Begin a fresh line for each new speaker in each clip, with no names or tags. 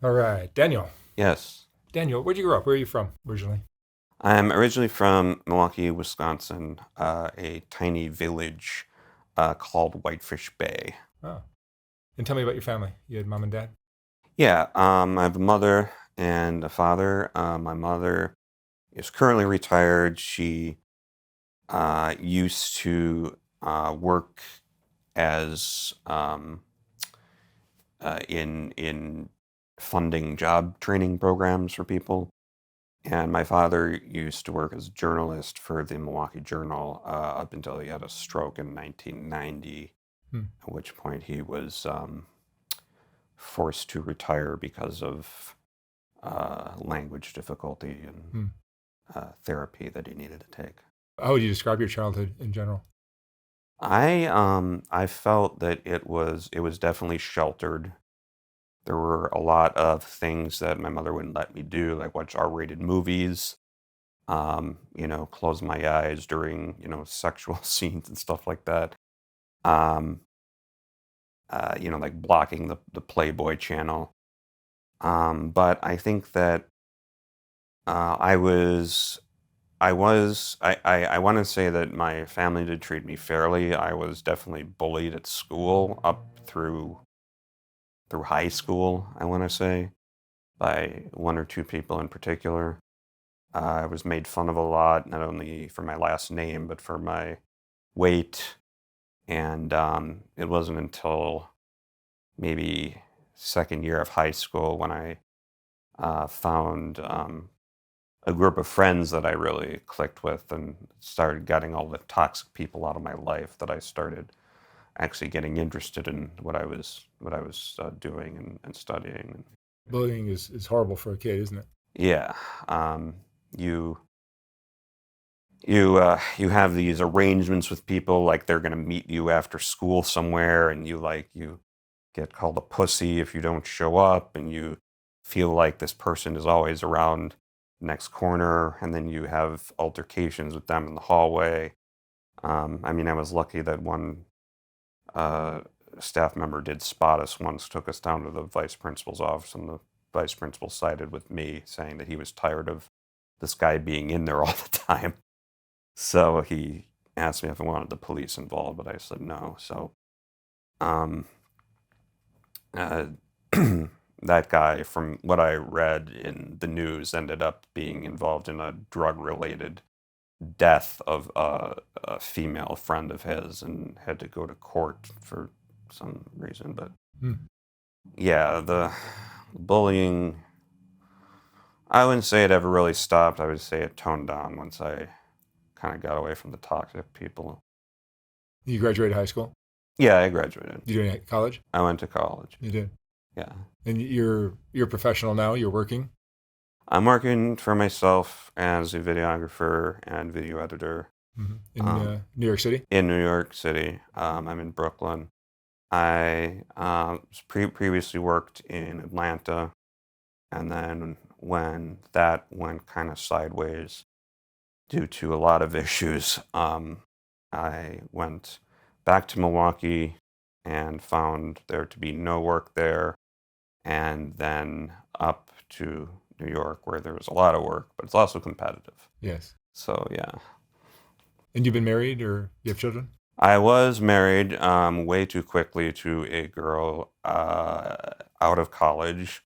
All right, Daniel.
Yes.
Daniel, where'd you grow up? Where are you from originally?
I'm originally from Milwaukee, Wisconsin, a tiny village called Whitefish Bay.
Oh, and tell me about your family. You had mom and dad.
Yeah, I have a mother and a father. My mother is currently retired. She used to work as in funding job training programs for people. And my father used to work as a journalist for the Milwaukee Journal up until he had a stroke in 1990,
Hmm.
at which point he was forced to retire because of language difficulty and
Hmm.
therapy that he needed to take.
How would you describe your childhood in general?
I felt that it was definitely sheltered. There were a lot of things that my mother wouldn't let me do, like watch R-rated movies, close my eyes during, sexual scenes and stuff like that. Um, like blocking the Playboy channel. But I think that I was, I want to say that my family did treat me fairly. I was definitely bullied at school up through high school, I want to say, by one or two people in particular. I was made fun of a lot, not only for my last name, but for my weight. And it wasn't until maybe second year of high school when I found a group of friends that I really clicked with and started getting all the toxic people out of my life that I started actually getting interested in what I was doing and studying.
Bullying is horrible for a kid, isn't it?
Yeah, um, you you have these arrangements with people like they're going to meet you after school somewhere, and you get called a pussy if you don't show up, and you feel like this person is always around the next corner, and then you have altercations with them in the hallway. I mean, I was lucky that one uh, staff member did spot us once, took us down to the vice principal's office, and the vice principal sided with me, saying that he was tired of this guy being in there all the time. So he asked me if I wanted the police involved, but I said no. So um, uh, that guy, from what I read in the news, ended up being involved in a drug-related death of a female friend of his and had to go to court for some reason. But
Hmm.
yeah, the bullying, I wouldn't say it ever really stopped. I would say it toned down once I kind of got away from the toxic people.
You graduated high school.
Yeah, I graduated.
You doing college?
I went to college.
You did.
Yeah.
And you're a professional now. You're working.
I'm working for myself as a videographer and video editor
In
um,
New York City.
in New York City. I'm in Brooklyn. I previously worked in Atlanta, and then when that went kind of sideways due to a lot of issues, I went back to Milwaukee and found there to be no work there, and then up to New York where there was a lot of work, but it's also competitive.
Yes.
So yeah,
And you've been married or you have children?
I was married way too quickly to a girl out of college.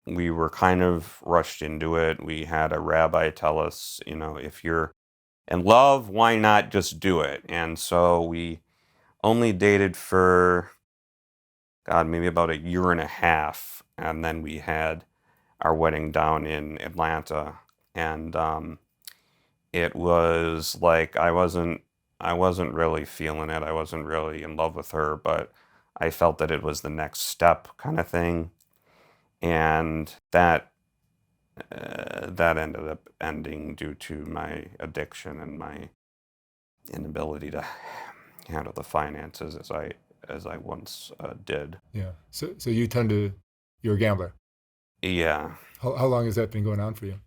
We were kind of rushed into it. We had a rabbi tell us, if you're in love, why not just do it? And so we only dated for, God, maybe about a year and a half. And then we had our wedding down in Atlanta. And it was like I wasn't really feeling it. I wasn't really in love with her, but I felt that it was the next step kind of thing. And that ended up ending due to my addiction and my inability to handle the finances as I once did.
Yeah. So you tend to you're a gambler.
Yeah.
How long has that been going on for you?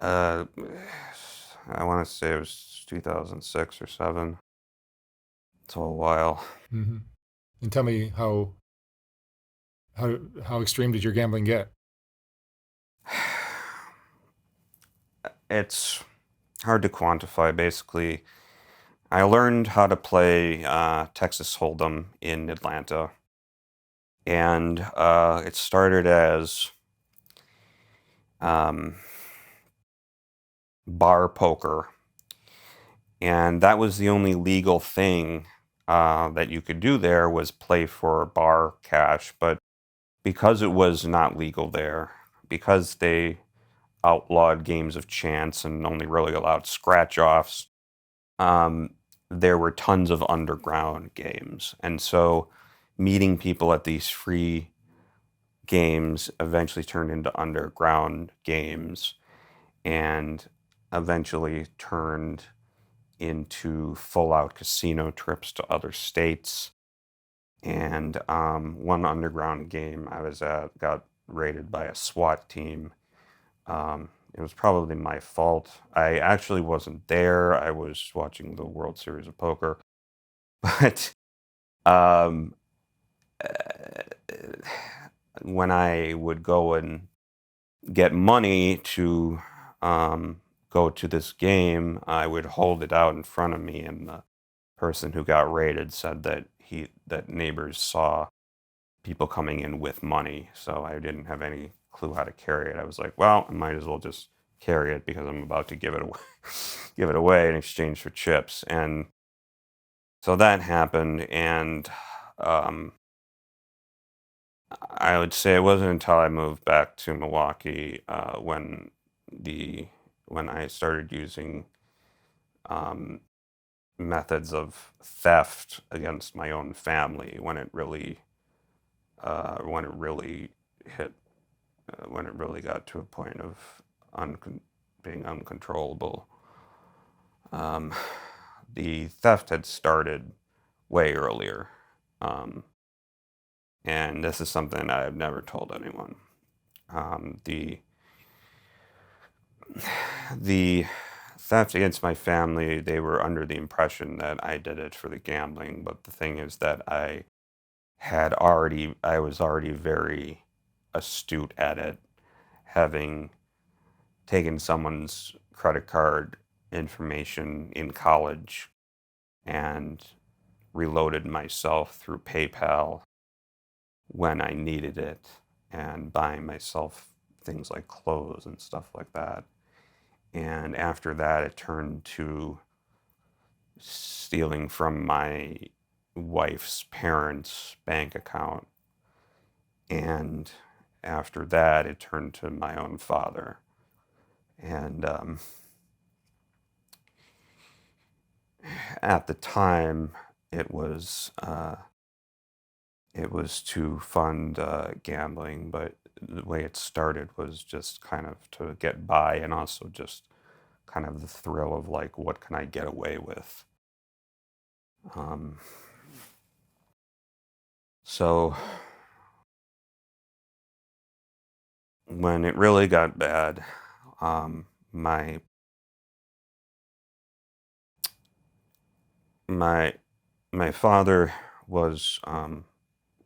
Uh, I want to say it was 2006 or 7. It's a while.
hmm And tell me how how extreme did your gambling get?
It's hard to quantify. Basically, I learned how to play Texas Hold'em in Atlanta, and it started as um, bar poker, and that was the only legal thing that you could do there was play for bar cash. But because it was not legal there, because they outlawed games of chance and only really allowed scratch offs, um, there were tons of underground games. And so meeting people at these free games eventually turned into underground games and eventually turned into full out casino trips to other states. And one underground game I was at got raided by a SWAT team. It was probably my fault. I actually wasn't there. I was watching the World Series of Poker. But um, uh, when I would go and get money to go to this game, I would hold it out in front of me, and the person who got raided said that neighbors saw people coming in with money, so I didn't have any clue how to carry it. I was like, well, I might as well just carry it because I'm about to give it away, give it away in exchange for chips. And so that happened, and um, I would say it wasn't until I moved back to Milwaukee the when I started using um, methods of theft against my own family when it really hit when it really got to a point of being uncontrollable. Um, the theft had started way earlier, um, and this is something I've never told anyone. The the theft against my family, they were under the impression that I did it for the gambling, but the thing is that I was already very astute at it, having taken someone's credit card information in college and reloaded myself through PayPal when I needed it and buying myself things like clothes and stuff like that. And after that, it turned to stealing from my wife's parents' bank account. And after that, it turned to my own father. And at the time, it was uh, it was to fund gambling, but the way it started was just kind of to get by, and also just kind of the thrill of like, what can I get away with? Um, so when it really got bad, um, my my my father was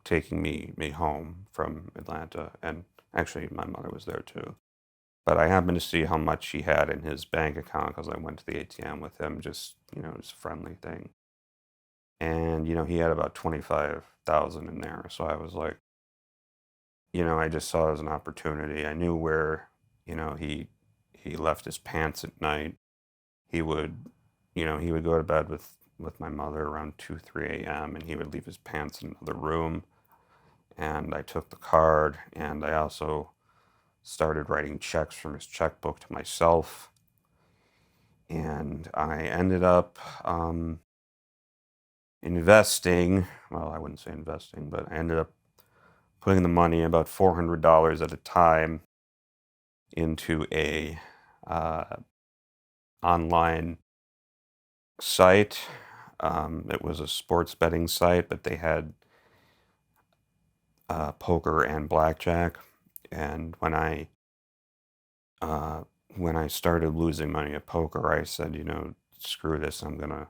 taking me home from Atlanta, and actually my mother was there too. But I happened to see how much he had in his bank account because I went to the ATM with him, just just a friendly thing. And he had about 25,000 in there. So I was like, I just saw it as an opportunity. I knew where, he left his pants at night. He would, he would go to bed with my mother around 2, 3 a.m. and he would leave his pants in another room. And I took the card, and I also started writing checks from his checkbook to myself. And I ended up investing. Well, I wouldn't say investing, but I ended up putting the money, about $400 at a time, into a uh, online site. It was a sports betting site, but they had poker and blackjack. And uh, when I started losing money at poker, I said, screw this. I'm gonna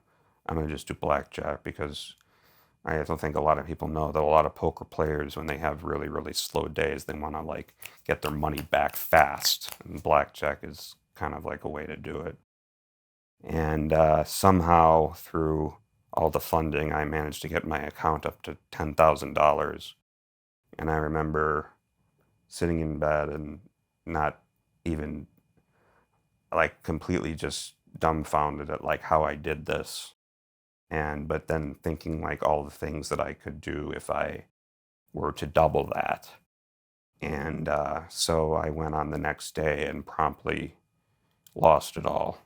just do blackjack because I don't think a lot of people know that a lot of poker players, when they have really, really slow days, they want to like get their money back fast. And blackjack is kind of like a way to do it. And somehow, through all the funding, I managed to get my account up to $10,000. And I remember sitting in bed and not even like completely just dumbfounded at like how I did this. And but then thinking like all the things that I could do if I were to double that. And so I went on the next day and promptly lost it all.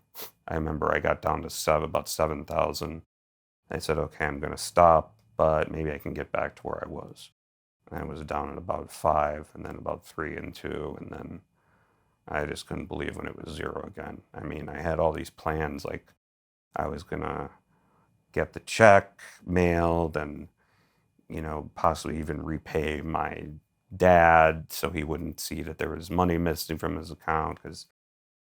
I remember I got down to about 7,000. I said, okay, I'm going to stop, but maybe I can get back to where I was. And I was down at about 5, and then about 3 and 2, and then I just couldn't believe when it was 0 again. I mean, I had all these plans, like I was going to get the check mailed and, possibly even repay my dad so he wouldn't see that there was money missing from his account, because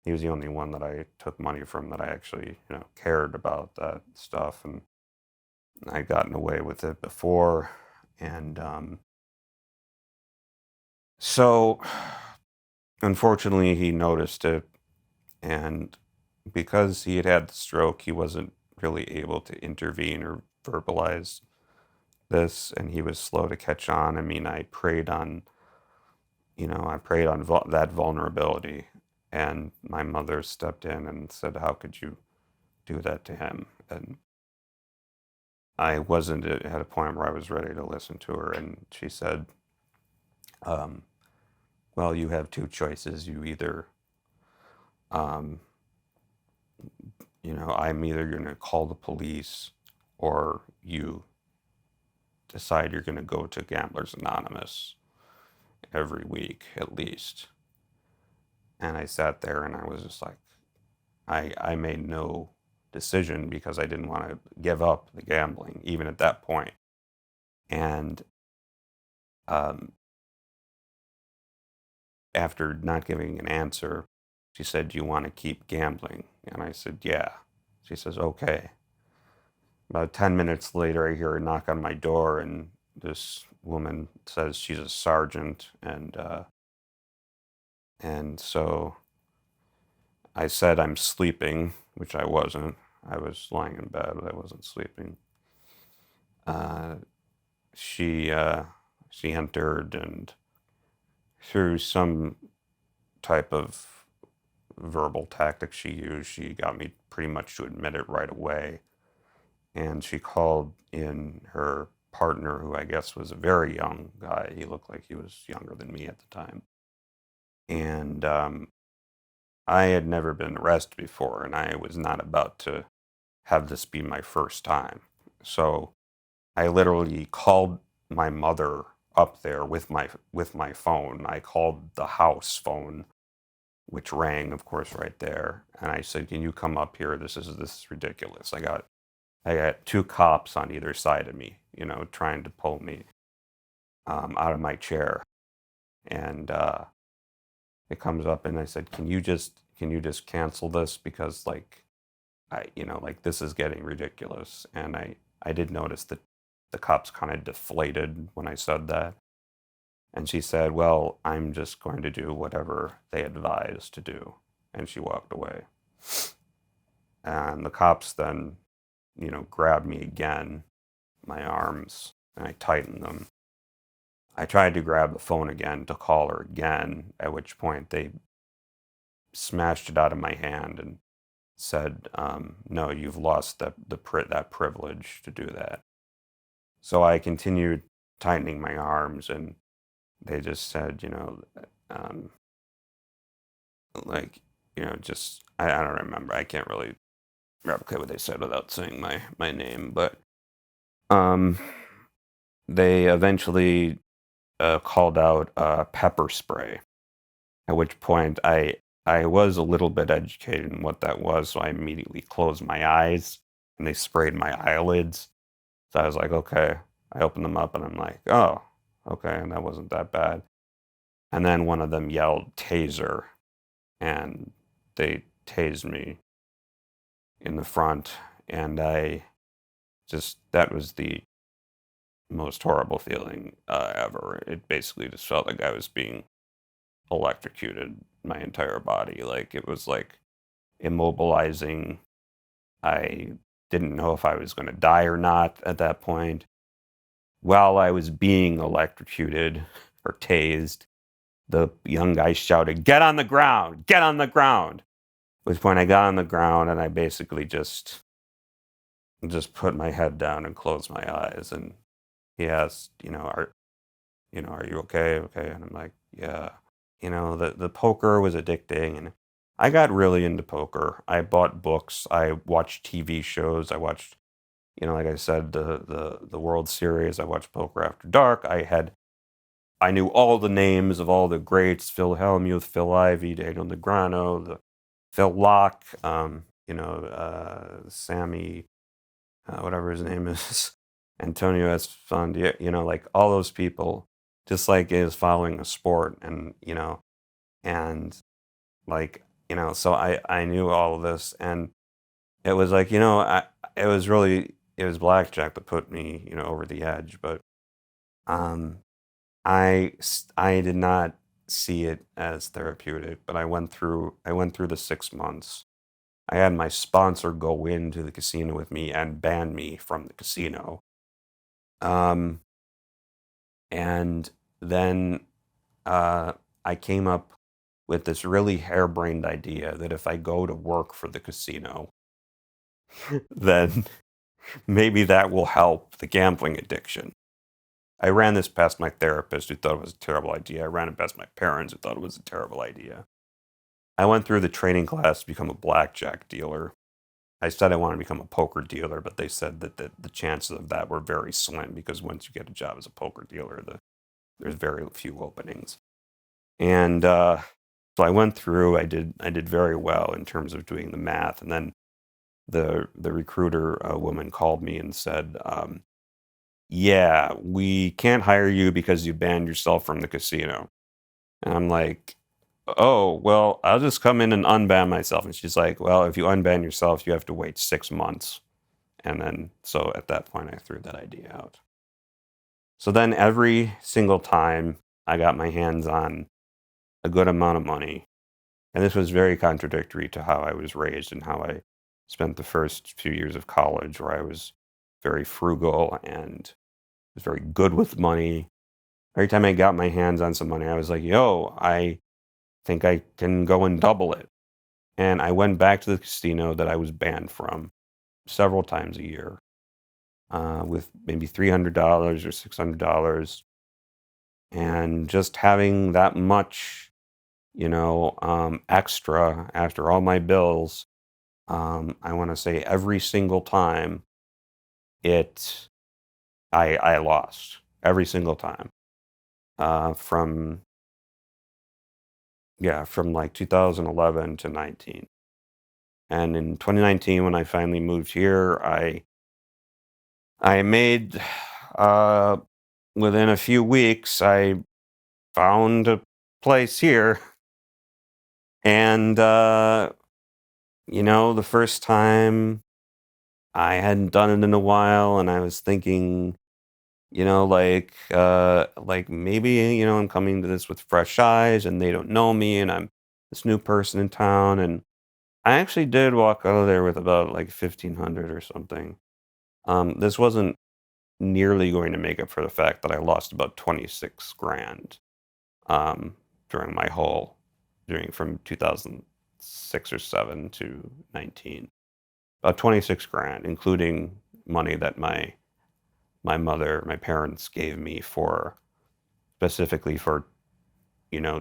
he was the only one that I took money from that I actually, cared about that stuff. And I'd gotten away with it before. And so unfortunately, he noticed it. And because he had had the stroke, he wasn't really able to intervene or verbalize this. And he was slow to catch on. I mean, I preyed on that vulnerability. And my mother stepped in and said, how could you do that to him? And I wasn't at a point where I was ready to listen to her. And she said, um, well, you have two choices. You either, um, I'm either going to call the police, or you decide you're going to go to Gamblers Anonymous every week at least. And I sat there and I was just like, I made no decision because I didn't want to give up the gambling, even at that point. And um, after not giving an answer, she said, do you want to keep gambling? And I said, yeah. She says, okay. About 10 minutes later, I hear a knock on my door, and this woman says she's a sergeant. And so I said I'm sleeping, which I wasn't. I was lying in bed, but I wasn't sleeping. Uh, she entered, and through some type of verbal tactic she used, she got me pretty much to admit it right away. And she called in her partner, who I guess was a very young guy. He looked like he was younger than me at the time. And I had never been arrested before, and I was not about to have this be my first time. So I literally called my mother up there with my phone. I called the house phone, which rang, of course, right there. And I said, "Can you come up here? This is ridiculous. I got two cops on either side of me, trying to pull me out of my chair." And it comes up, and I said, "Can you just cancel this, because like like this is getting ridiculous." And I did notice that the cops kind of deflated when I said that. And she said, "Well, I'm just going to do whatever they advise to do." And she walked away. And the cops then, grabbed me again, my arms, and I tightened them. I tried to grab the phone again to call her again, at which point they smashed it out of my hand and said, "No, you've lost that privilege to do that." So I continued tightening my arms, and they just said, um, like, just I don't remember. I can't really replicate what they said without saying my name, but um, they eventually called out pepper spray. At which point I was a little bit educated in what that was, so I immediately closed my eyes, and they sprayed my eyelids. So I was like, okay. I opened them up, and I'm like, oh, okay, and that wasn't that bad. And then one of them yelled taser, and they tased me in the front, and that was the most horrible feeling ever. It basically just felt like I was being electrocuted my entire body. Like it was like immobilizing. I didn't know if I was going to die or not at that point. While I was being electrocuted or tased, the young guy shouted, "Get on the ground! Get on the ground!" At which point I got on the ground and I basically just put my head down and closed my eyes. And he asked, are you okay? Okay. And I'm like, yeah. The poker was addicting, and I got really into poker. I bought books. I watched TV shows. I watched, like I said, the World Series. I watched Poker After Dark. I knew all the names of all the greats: Phil Hellmuth, Phil Ivey, Daniel Negreanu, Phil Locke, Sammy, whatever his name is, Antonio Esfandiari, like all those people, just like is following a sport, and like, so I knew all of this, and it was like, it was blackjack that put me, over the edge, but um, I did not see it as therapeutic, but I went through the 6 months. I had my sponsor go into the casino with me and ban me from the casino. Um, and then uh, I came up with this really harebrained idea that if I go to work for the casino, then maybe that will help the gambling addiction. I ran this past my therapist, who thought it was a terrible idea. I ran it past my parents, who thought it was a terrible idea. I went through the training class to become a blackjack dealer. I said I wanted to become a poker dealer, but they said that the chances of that were very slim, because once you get a job as a poker dealer, there's very few openings. And so I went through. I did very well in terms of doing the math, and then the recruiter woman called me and said, "Yeah, we can't hire you because you banned yourself from the casino." And I'm like, "Oh, well, I'll just come in and unban myself." And she's like, "Well, if you unban yourself, you have to wait 6 months." And then, so at that point, I threw that idea out. So then every single time I got my hands on a good amount of money, and this was very contradictory to how I was raised and how I spent the first few years of college, where I was very frugal and was very good with money. Every time I got my hands on some money, I was like, yo, I think I can go and double it. And I went back to the casino that I was banned from several times a year, with maybe $300 or $600. And just having that much, extra after all my bills, I want to say every single time it, I lost every single time, from, yeah, from like 2011 to 19. And in 2019, when I finally moved here, I made, uh, within a few weeks, I found a place here. And, the first time, I hadn't done it in a while, and I was thinking, like maybe, I'm coming to this with fresh eyes, and they don't know me, and I'm this new person in town. And I actually did walk out of there with about like 1,500 or something. This wasn't nearly going to make up for the fact that I lost about 26 grand, um, during my whole, during from 2006 or 7 to 19. About 26 grand, including money that my parents gave me for, specifically for,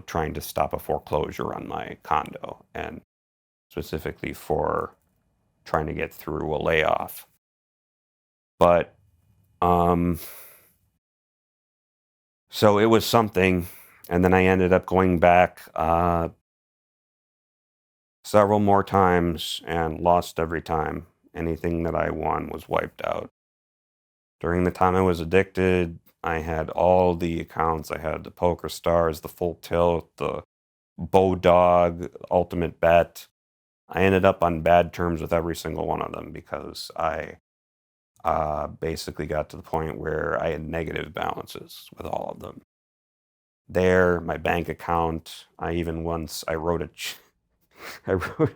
trying to stop a foreclosure on my condo, and specifically for trying to get through a layoff. But um so it was something. And then I ended up going back several more times and lost every time. Anything that I won was wiped out. During the time I was addicted, I had all the accounts. I had the Poker Stars, the Full Tilt, the Dog, Ultimate Bet. I ended up on bad terms with every single one of them, because basically got to the point where I had negative balances with all of them. There, my bank account, I even once I wrote I wrote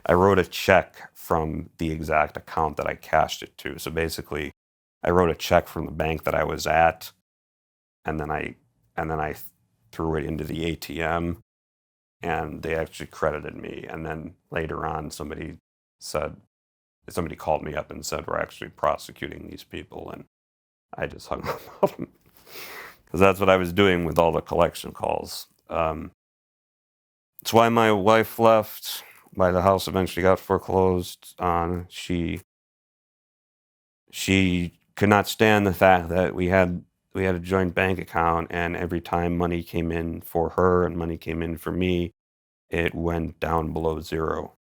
I wrote a check from the exact account that I cashed it to. So basically, I wrote a check from the bank that I was at, and then I threw it into the ATM, and they actually credited me. And then later on, said somebody called me up and said we're actually prosecuting these people, and I just hung up on them because that's what I was doing with all the collection calls. It's why my wife left. Why the house eventually got foreclosed on. She could not stand the fact that we had a joint bank account, and every time money came in for her and money came in for me, it went down below zero.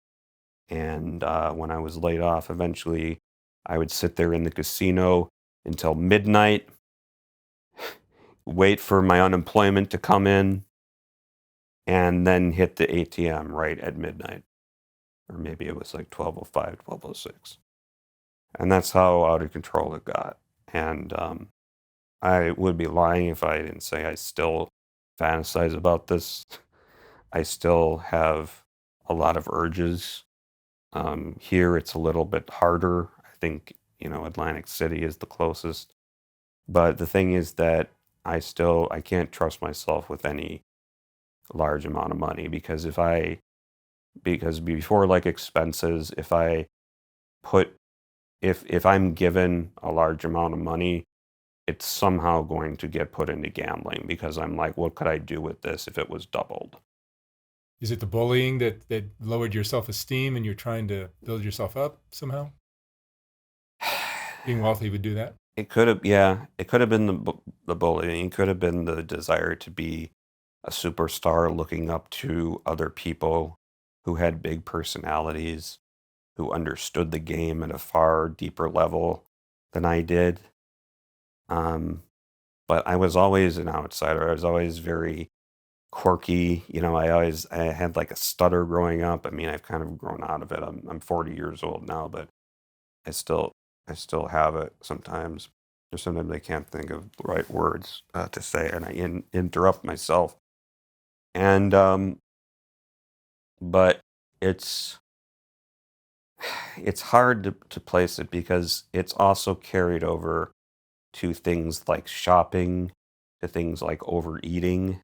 And when I was laid off, eventually I would sit there in the casino until midnight, wait for my unemployment to come in, and then hit the ATM right at midnight. Or maybe it was like 12:05, 12:06. And that's how out of control it got. And I would be lying if I didn't say I still fantasize about this. I still have a lot of urges. Here it's a little bit harder. I think, Atlantic City is the closest. But the thing is that I can't trust myself with any large amount of money because before like expenses, put if I'm given a large amount of money, it's somehow going to get put into gambling because I'm like, what could I do with this if it was doubled?
Is it the bullying that lowered your self-esteem and you're trying to build yourself up somehow? Being wealthy would do that.
It could have, yeah, it could have been the bullying. It could have been the desire to be a superstar, looking up to other people who had big personalities, who understood the game at a far deeper level than I did. Um, but I was always an outsider. I was always very quirky. I had like a stutter growing up. I mean, I've kind of grown out of it. I'm 40 years old now, but I still I still have it sometimes. Or sometimes I can't think of the right words to say, and I interrupt myself. And but it's it's hard to place it because it's also carried over to things like shopping, to things like overeating,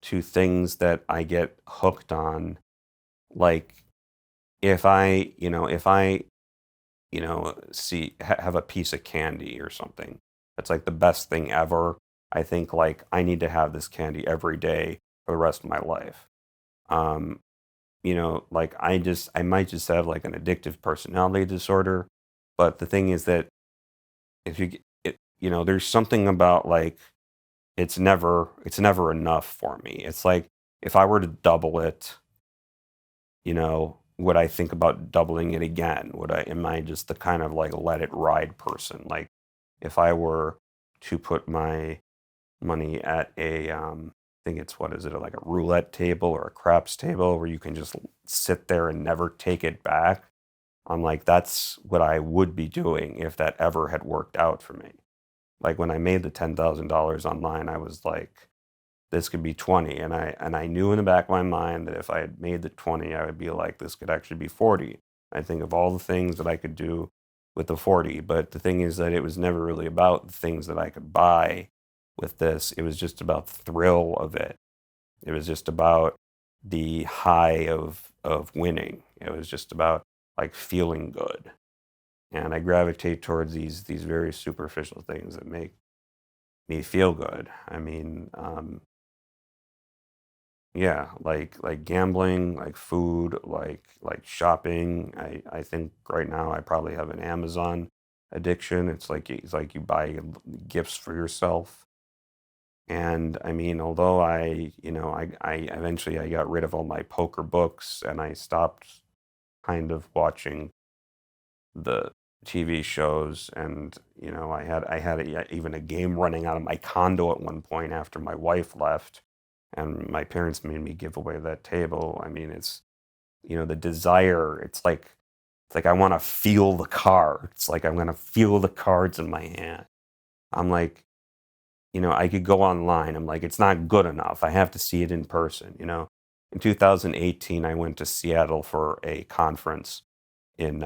to things that I get hooked on. Like if I see have a piece of candy or something, that's like the best thing ever. I think like I need to have this candy every day for the rest of my life. Um, like I might just have like an addictive personality disorder. But the thing is that if you get it, there's something about like it's never enough for me. It's like if I were to double it, would I think about doubling it again? Am I just the kind of like let it ride person? Like if I were to put my money at I think it's what is it, like a roulette table or a craps table where you can just sit there and never take it back. I'm like, that's what I would be doing if that ever had worked out for me. Like when I made the $10,000 online, I was like, this could be 20. And I knew in the back of my mind that if I had made the 20, I would be like, this could actually be 40. I think of all the things that I could do with the 40. But the thing is that it was never really about the things that I could buy with this. It was just about the thrill of it. It was just about the high of winning. It was just about like feeling good. And I gravitate towards these very superficial things that make me feel good. I mean, yeah, like gambling, like food, like shopping. I think right now I probably have an Amazon addiction. It's like you buy gifts for yourself. And I mean, although I eventually I got rid of all my poker books and I stopped kind of watching the TV shows, and I had even a game running out of my condo at one point after my wife left, and my parents made me give away that table. I mean, it's the desire. It's like It's like I want to feel the cards. Like I'm going to feel the cards in my hand. I'm like, I could go online. I'm like, it's not good enough. I have to see it in person. In 2018, I went to Seattle for a conference in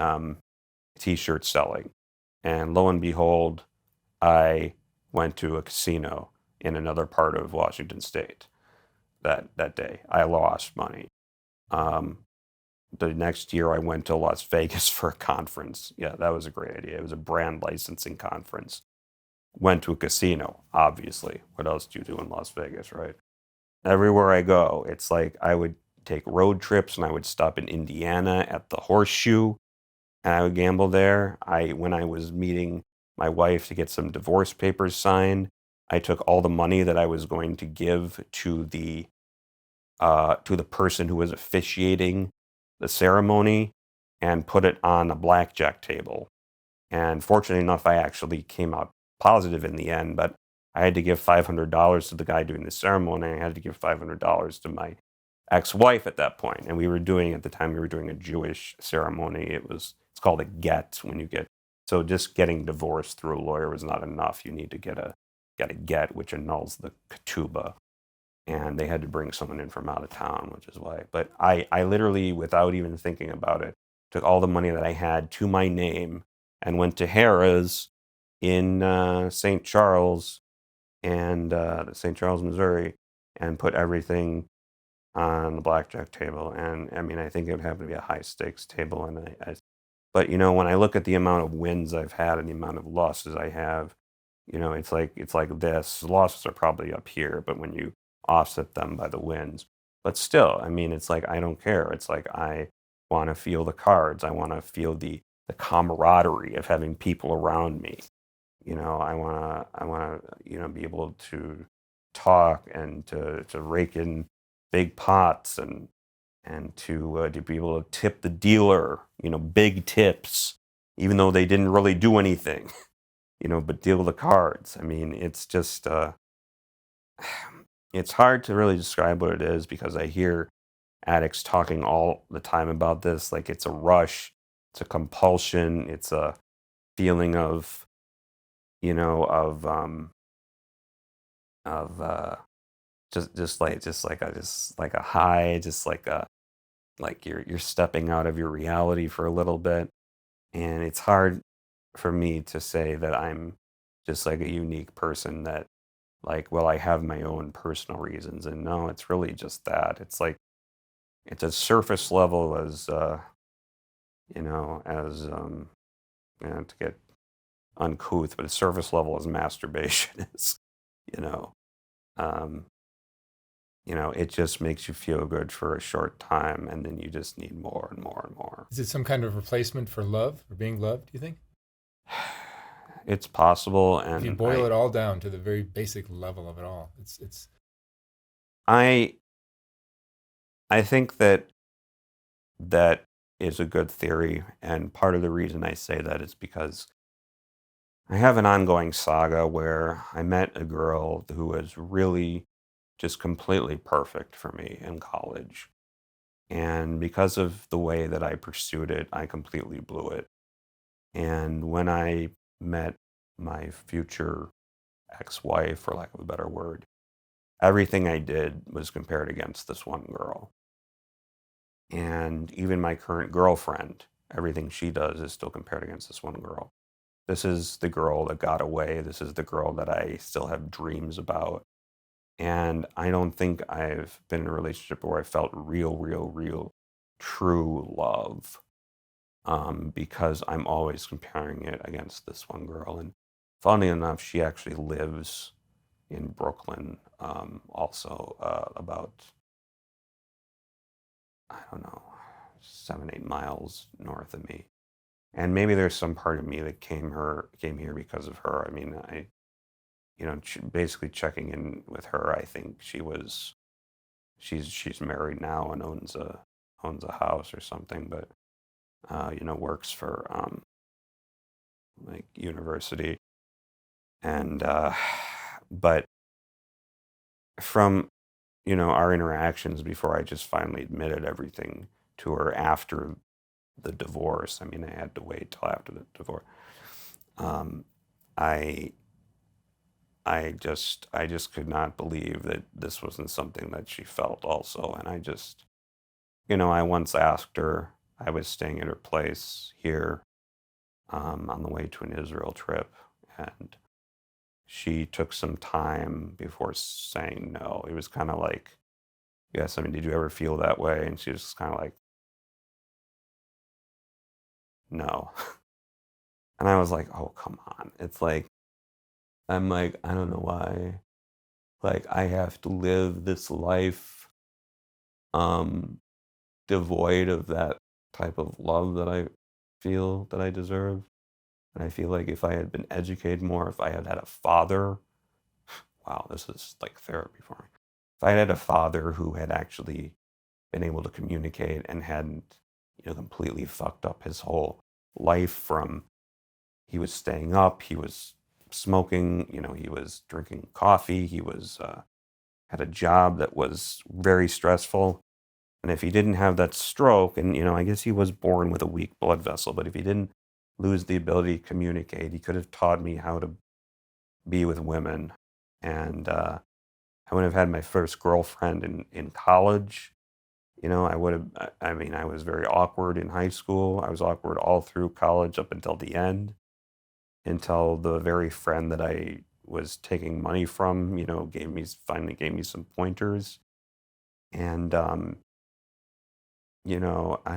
t-shirt selling. And lo and behold, I went to a casino in another part of Washington State that day. I lost money. Um, the next year, I went to Las Vegas for a conference. Yeah, that was a great idea. It was a brand licensing conference. Went to a casino, obviously. What else do you do in Las Vegas, right? Everywhere I go, it's like I would take road trips and I would stop in Indiana at the Horseshoe and I would gamble there. When I was meeting my wife to get some divorce papers signed, I took all the money that I was going to give to the person who was officiating the ceremony and put it on a blackjack table. And fortunately enough, I actually came out positive in the end, but I had to give $500 to the guy doing the ceremony. I had to give $500 to my ex-wife at that point. And at the time, we were doing a Jewish ceremony. It's called a get when you get, so just getting divorced through a lawyer was not enough. You need to get a get, which annuls the ketubah. And they had to bring someone in from out of town, which is why. But I literally, without even thinking about it, took all the money that I had to my name and went to Harrah's in St. Charles St. Charles, Missouri, and put everything on the blackjack table. And I mean, I think it would have to be a high stakes table. But when I look at the amount of wins I've had and the amount of losses I have, it's like this. Losses are probably up here, but when you offset them by the wins, but still, I mean, it's like I don't care. It's like I want to feel the cards. I want to feel the camaraderie of having people around me. I wanna be able to talk and to rake in big pots and to be able to tip the dealer, big tips, even though they didn't really do anything, but deal the cards. I mean, it's just it's hard to really describe what it is because I hear addicts talking all the time about this, like it's a rush, it's a compulsion, it's a feeling of just like a high, just like you're stepping out of your reality for a little bit. And it's hard for me to say that I'm just like a unique person that, like, well, I have my own personal reasons. And no, it's really just that. It's like it's a surface level as to get uncouth, but a surface level as masturbation is, you know. Um, it just makes you feel good for a short time, and then you just need more and more and more.
Is it some kind of replacement for love, for being loved, do you think?
It's possible,
If you
and
boil it all down to the very basic level of it all, it's
I I think that is a good theory, and part of the reason I say that is because I have an ongoing saga where I met a girl who was really just completely perfect for me in college. And because of the way that I pursued it, I completely blew it. And when I met my future ex-wife, for lack of a better word, everything I did was compared against this one girl. And even my current girlfriend, everything she does is still compared against this one girl. This is the girl that got away. This is the girl that I still have dreams about. And I don't think I've been in a relationship where I felt real, real, real, true love, because I'm always comparing it against this one girl. And funny enough, she actually lives in Brooklyn, also about, I don't know, 7, 8 miles north of me. And maybe there's some part of me that came here because of her. I mean, basically checking in with her. I think she's married now and owns a house or something, but works for like university. And but from our interactions before I just finally admitted everything to her after the divorce. I mean, I had to wait till after the divorce. Um, I I just could not believe that this wasn't something that she felt also. And I just, I once asked her, I was staying at her place here on the way to an Israel trip, and she took some time before saying no. It was kind of like, yes, I mean, did you ever feel that way? And she was kind of like, no. And I was like, oh, come on. It's like, I'm like, I don't know why. Like, I have to live this life um, devoid of that type of love that I feel that I deserve. And I feel like if I had been educated more, if I had had a father, wow, this is like therapy for me. If I had had a father who had actually been able to communicate and hadn't, completely fucked up his whole life from he was staying up, he was smoking, he was drinking coffee, he was had a job that was very stressful. And if he didn't have that stroke, and I guess he was born with a weak blood vessel, but if he didn't lose the ability to communicate, he could have taught me how to be with women. And I would have had my first girlfriend in college. I would have, I mean, I was very awkward in high school. I was awkward all through college up until the end, until the very friend that I was taking money from, finally gave me some pointers. And, I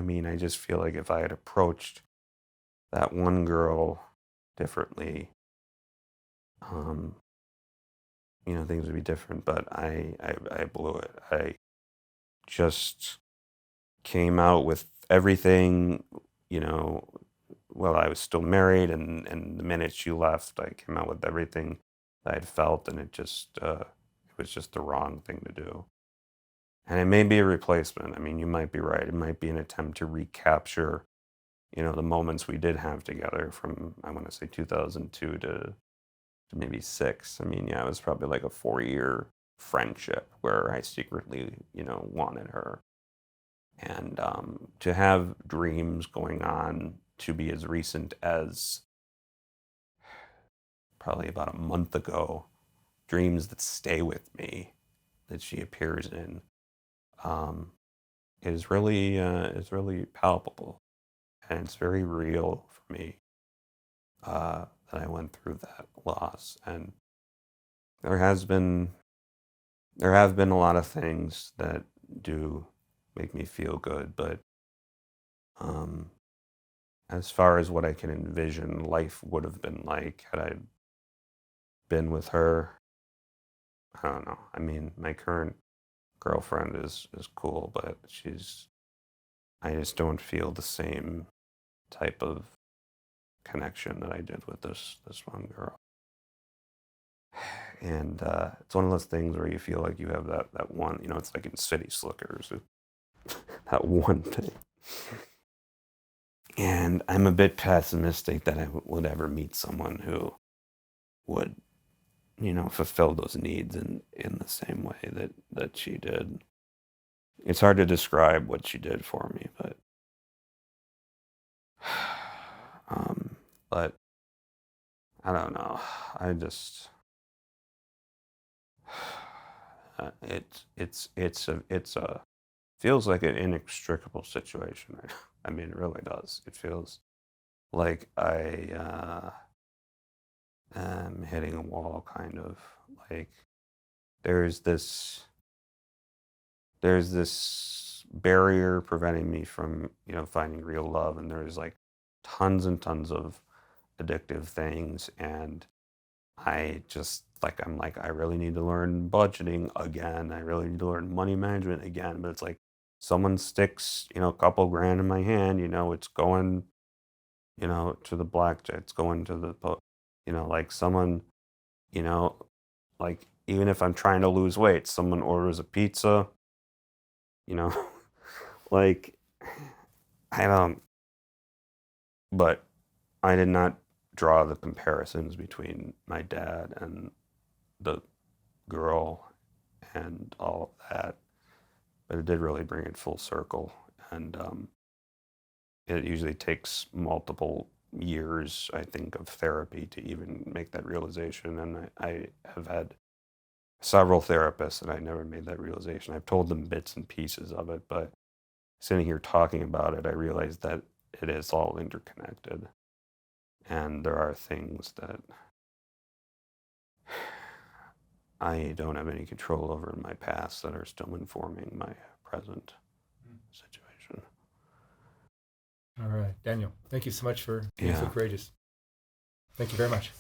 mean, I just feel like if I had approached that one girl differently, um, things would be different. But I blew it. I just came out with everything, you know, while I was still married, and the minute she left, I came out with everything that I'd felt, and it was just the wrong thing to do. And it may be a replacement. I mean, you might be right. It might be an attempt to recapture, the moments we did have together from, I want to say 2002 to maybe six. I mean, yeah, it was probably like a 4-year friendship where I secretly, wanted her. And to have dreams going on to be as recent as probably about a month ago, dreams that stay with me that she appears in, um, is really palpable, and it's very real for me that I went through that loss. And there has been there have been a lot of things that do make me feel good, but um, as far as what I can envision life would have been like had I been with her, I don't know. I mean, my current girlfriend is cool, but I just don't feel the same type of connection that I did with this one girl. And it's one of those things where you feel like you have that one, it's like in City Slickers, that one thing. And I'm a bit pessimistic that I would ever meet someone who would, fulfill those needs in the same way that she did. It's hard to describe what she did for me, but um, but I don't know. I just it's a feels like an inextricable situation. I mean, it really does. It feels like I am hitting a wall, kind of like there's this there's this barrier preventing me from finding real love, and there's like tons and tons of addictive things, and I'm like, I really need to learn budgeting again. I really need to learn money management again. But it's like someone sticks, a couple grand in my hand, it's going, to the blackjack, it's going to like someone, you know, like even if I'm trying to lose weight, someone orders a pizza, you know, like I don't, but I did not draw the comparisons between my dad and the girl and all of that, but it did really bring it full circle. And it usually takes multiple years, I think, of therapy to even make that realization. And I have had several therapists and I never made that realization. I've told them bits and pieces of it, but sitting here talking about it, I realized that it is all interconnected. And there are things that I don't have any control over in my past that are still informing my present situation.
All right, Daniel, thank you so much for being so
Yeah.
courageous. Thank you very much.